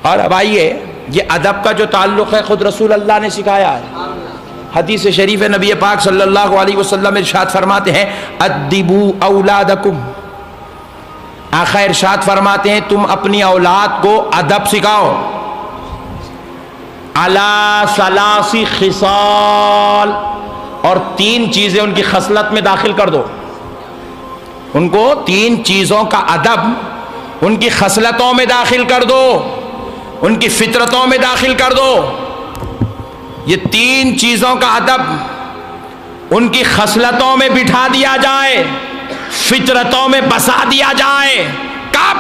اور اب آئیے، یہ ادب کا جو تعلق ہے خود رسول اللہ نے سکھایا ہے۔ حدیث شریف نبی پاک صلی اللہ علیہ وسلم ارشاد فرماتے ہیں ادبوا اولادکم، آقا ارشاد فرماتے ہیں تم اپنی اولاد کو ادب سکھاؤ، علی ثلاث خصال، اور 3 چیزیں ان کی خصلت میں داخل کر دو، ان کو 3 چیزوں کا ادب ان کی خصلتوں میں داخل کر دو، ان کی فطرتوں میں داخل کر دو۔ یہ 3 چیزوں کا ادب ان کی خصلتوں میں بٹھا دیا جائے، فطرتوں میں بسا دیا جائے۔ کب؟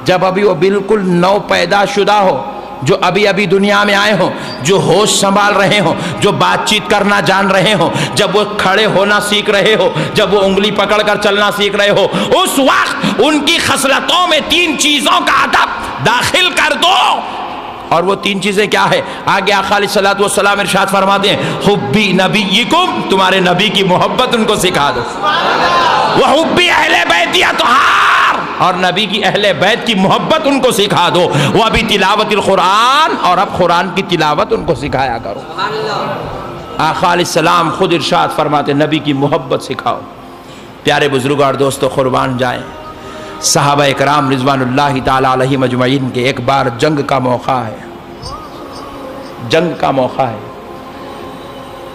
جب ابھی وہ بالکل نو پیدا شدہ ہو، جو ابھی ابھی دنیا میں آئے ہوں، جو ہوش سنبھال رہے ہوں، جو بات چیت کرنا جان رہے ہوں، جب وہ کھڑے ہونا سیکھ رہے ہو، جب وہ انگلی پکڑ کر چلنا سیکھ رہے ہو، اس وقت ان کی خصلتوں میں 3 چیزوں کا ادب داخل کر دو۔ اور وہ 3 چیزیں کیا ہے؟ آگے آقا علیہ الصلوۃ والسلام ارشاد فرماتے ہیں حبی نبیکم، تمہارے نبی کی محبت ان کو سکھا دو، وحبی اہل بیتی اطہار، اور نبی کی اہل بیت کی محبت ان کو سکھا دو، وَبِ تلاوت القرآن، اور اب قرآن کی تلاوت ان کو سکھایا کرو۔ آقا علیہ السلام خود ارشاد فرماتے نبی کی محبت سکھاؤ۔ پیارے بزرگ اور دوستو قربان جائیں، صحابہ اکرام رضوان اللہ تعالی علیہ مجمعین کے ایک بار جنگ کا موقع ہے، جنگ کا موقع ہے،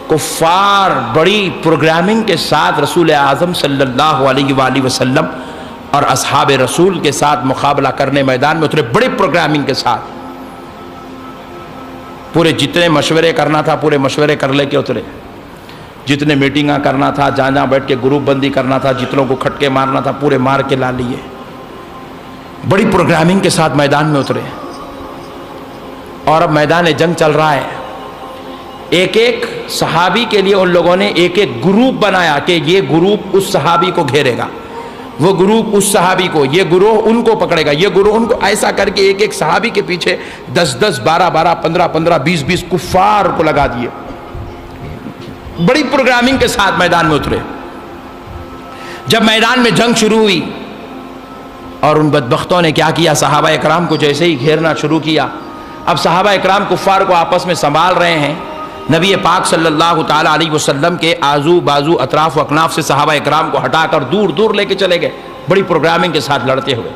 کفار بڑی پروگرامنگ کے ساتھ رسول اعظم صلی اللہ علیہ وآلہ وسلم اور اصحاب رسول کے ساتھ مقابلہ کرنے میدان میں اترے، بڑی پروگرامنگ کے ساتھ، پورے جتنے مشورے کرنا تھا پورے مشورے کر لے کے اترے، جتنے میٹنگاں کرنا تھا، جہاں جہاں بیٹھ کے گروپ بندی کرنا تھا، جتنوں کو کھٹکے مارنا تھا پورے مار کے لا لیے، بڑی پروگرامنگ کے ساتھ میدان میں اترے۔ اور اب میدان جنگ چل رہا ہے، ایک ایک صحابی کے لیے ان لوگوں نے ایک ایک گروپ بنایا کہ یہ گروپ اس صحابی کو گھیرے گا، وہ گروپ اس صحابی کو، یہ گروہ ان کو پکڑے گا، یہ گروہ ان کو، ایسا کر کے ایک ایک صحابی کے پیچھے 10 12 15 20 کفار کو لگا دیے، بڑی پروگرامنگ کے ساتھ میدان میں اترے۔ جب میدان میں جنگ شروع ہوئی اور ان بدبختوں نے کیا کیا، صحابہ اکرام کو جیسے ہی گھیرنا شروع کیا، اب صحابہ اکرام کفار کو آپس میں سنبھال رہے ہیں، نبی پاک صلی اللہ تعالی علیہ وسلم کے آزو بازو اطراف و اکناف سے صحابہ اکرام کو ہٹا کر دور دور لے کے چلے گئے، بڑی پروگرامنگ کے ساتھ لڑتے ہوئے۔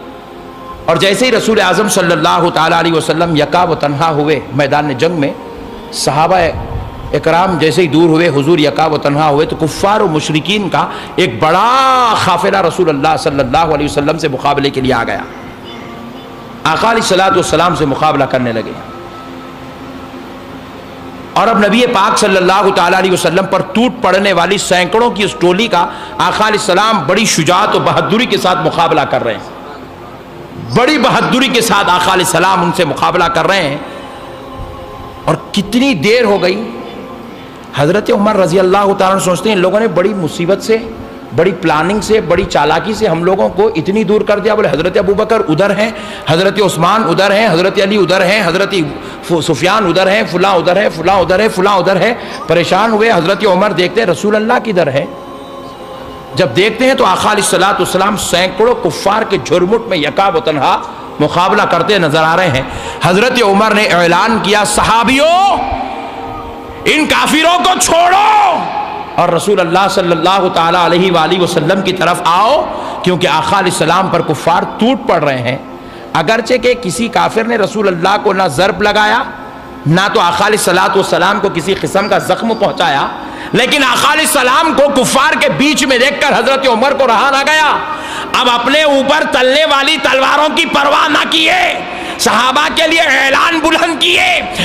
اور جیسے ہی رسول اعظم صلی اللہ تعالی علیہ وسلم یکا و تنہا ہوئے میدان جنگ میں، صحابہ اکرام جیسے ہی دور ہوئے، حضور یکا و تنہا ہوئے، تو کفار و مشرکین کا ایک بڑا قافلہ رسول اللہ صلی اللہ علیہ وسلم سے مقابلے کے لیے آ گیا، آقا علیہ الصلوۃ والسلام سے مقابلہ کرنے لگے۔ اور اب نبی پاک صلی اللہ تعالی علیہ وسلم پر ٹوٹ پڑنے والی سینکڑوں کی اس ٹولی کا آقا علیہ السلام بڑی شجاعت و بہادری کے ساتھ مقابلہ کر رہے ہیں، بڑی بہادری کے ساتھ آقا علیہ السلام ان سے مقابلہ کر رہے ہیں۔ اور کتنی دیر ہو گئی، حضرت عمر رضی اللہ تعالیٰ عنہ سوچتے ہیں ان لوگوں نے بڑی مصیبت سے، بڑی پلاننگ سے، بڑی چالاکی سے ہم لوگوں کو اتنی دور کر دیا، بولے حضرت ابوبکر ادھر ہیں، حضرت عثمان ادھر ہیں، حضرت علی ادھر ہیں، حضرت سفیان ادھر ہیں، فلاں ادھر ہے، فلاں ادھر ہے، فلاں ادھر ہے، پریشان ہوئے۔ حضرت عمر دیکھتے ہیں رسول اللہ کدھر ہے، جب دیکھتے ہیں تو آقا علیہ الصلوۃ والسلام سینکڑوں کفار کے جھرمٹ میں یکا و تنہا مقابلہ کرتے نظر آ رہے ہیں۔ حضرت عمر نے اعلان کیا صحابیوں ان کافروں کو چھوڑو اور رسول اللہ صلی اللہ تعالی علیہ وآلہ وسلم کی طرف آؤ، کیونکہ آقا علیہ السلام پر کفار ٹوٹ پڑ رہے ہیں۔ اگرچہ کہ کسی کافر نے رسول اللہ کو نہ ضرب لگایا، نہ تو آقا علیہ الصلوۃ والسلام کو کسی قسم کا زخم پہنچایا، لیکن آقا علیہ السلام کو کفار کے بیچ میں دیکھ کر حضرت عمر کو رہا نہ گیا، اب اپنے اوپر چلنے والی تلواروں کی پرواہ نہ کیے، صحابہ کے لیے اعلان بلند کیے،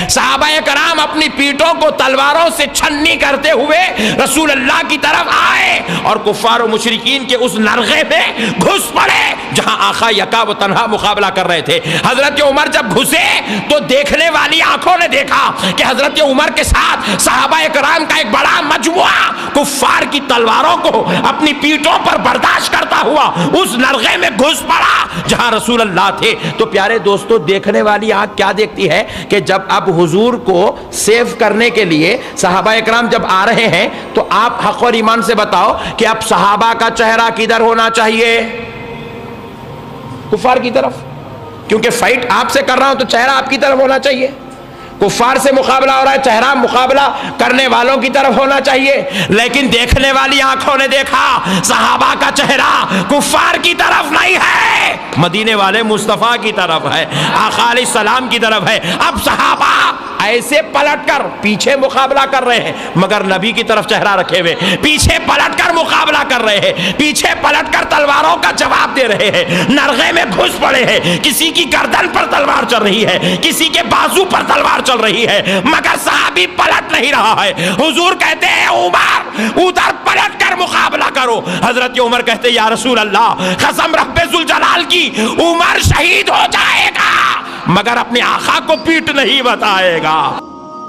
صحابہ کرام اپنی پیٹھوں کو تلواروں سے چھنی کرتے ہوئے رسول اللہ کی طرف آئے اور کفار و مشرکین کے اس نرغے میں گھس پڑے جہاں آقا یکا و تنہا مقابلہ کر رہے تھے۔ حضرت عمر جب گھسے تو دیکھنے والی آنکھوں نے دیکھا کہ حضرت عمر کے ساتھ صحابہ کرام کا ایک بڑا مجموعہ کفار کی تلواروں کو اپنی پیٹھوں پر برداشت کرتا ہوا اس نرغے میں گھس پڑا جہاں رسول اللہ تھے۔ تو پیارے دوستو، دیکھنے والی آنکھ کیا دیکھتی ہے کہ جب اب حضور کو سیو کرنے کے لیے صحابہ اکرام جب آ رہے ہیں تو آپ حق اور ایمان سے بتاؤ کہ اب صحابہ کا چہرہ کدھر ہونا چاہیے؟ کفار کی طرف۔ کیونکہ فائٹ آپ سے کر رہا ہوں تو چہرہ آپ کی طرف ہونا چاہیے. کفار سے مقابلہ ہو رہا ہے، چہرہ مقابلہ کرنے والوں کی طرف ہونا چاہیے. لیکن دیکھنے والی آنکھوں نے دیکھا صحابہ کا چہرہ کفار کی طرف نہیں ہے، مدینے والے مصطفیٰ کی طرف ہے، آقا علیہ السلام کی طرف ہے. اب صحابہ ایسے پلٹ کر پیچھے مقابلہ کر رہے ہیں مگر نبی کی طرف چہرہ رکھے ہوئے، پیچھے پلٹ کر مقابلہ کر رہے ہیں، پیچھے پلٹ کر تلواروں کا جواب دے رہے ہیں، نرغے میں گھس پڑے ہیں. کسی کی گردن پر تلوار چل رہی ہے، کسی کے بازو پر تلوار چل رہی ہے، مگر صحابی پلٹ نہیں رہا ہے. حضور کہتے ہیں عمر ادھر پلٹ کر مقابلہ کرو. حضرت عمر کہتے ہیں یا رسول اللہ قسم رب ذوالجلال کی عمر شہید ہو جائے گا مگر اپنے آقا کو پیٹ نہیں بتائے گا.